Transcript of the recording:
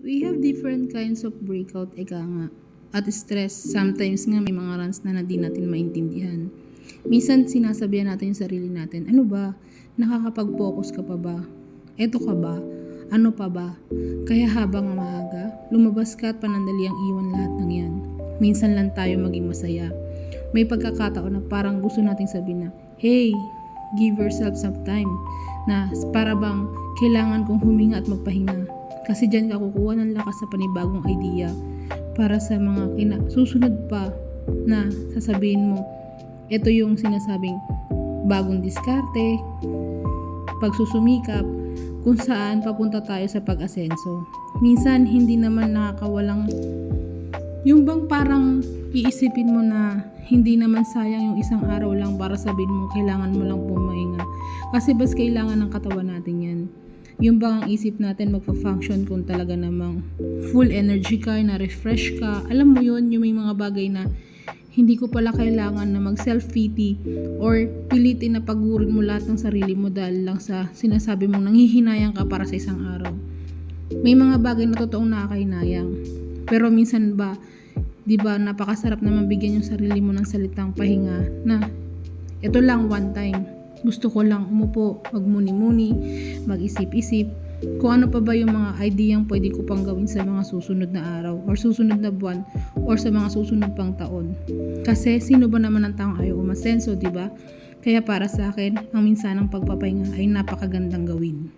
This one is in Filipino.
We have different kinds of breakout, eka nga. At stress, sometimes nga may mga rants na hindi natin maintindihan. Minsan sinasabihan natin yung sarili natin, ano ba? Nakakapag-focus ka pa ba? Eto ka ba? Ano pa ba? Kaya habang maaga, lumabas ka at panandaliang iwan lahat ng yan. Minsan lang tayo maging masaya. May pagkakataon na parang gusto nating sabihin na, hey, give yourself some time. Na para bang kailangan kong huminga at magpahinga. Kasi dyan ka kukuha ng lakas sa panibagong idea para sa mga susunod pa na sasabihin mo. Ito yung sinasabing bagong diskarte, pagsusumikap, kung saan papunta tayo sa pag-asenso. Minsan hindi naman nakakawalang yung bang parang iisipin mo na hindi naman sayang yung isang araw lang para sabihin mo kailangan mo lang pumahinga. Kasi bas kailangan ng katawan natin yan. Yung bang ang isip natin magpa-function kung talaga namang full energy ka, na-refresh ka. Alam mo yun, yung may mga bagay na hindi ko pala kailangan na mag-self-pity or pilitin na pagurin mo lahat ng sarili mo dahil lang sa sinasabi mong nanghihinayang ka para sa isang araw. May mga bagay na totoong nakakahinayang. Pero minsan ba, di ba napakasarap naman bigyan yung sarili mo ng salitang pahinga na ito lang one time. Gusto ko lang umupo, magmuni-muni, mag-isip-isip, kung ano pa ba yung mga ideyang pwede ko pang gawin sa mga susunod na araw or susunod na buwan or sa mga susunod pang taon. Kasi sino ba naman ang taong ayaw umasenso, di ba? Kaya para sa akin, ang minsanang pagpapahinga ay napakagandang gawin.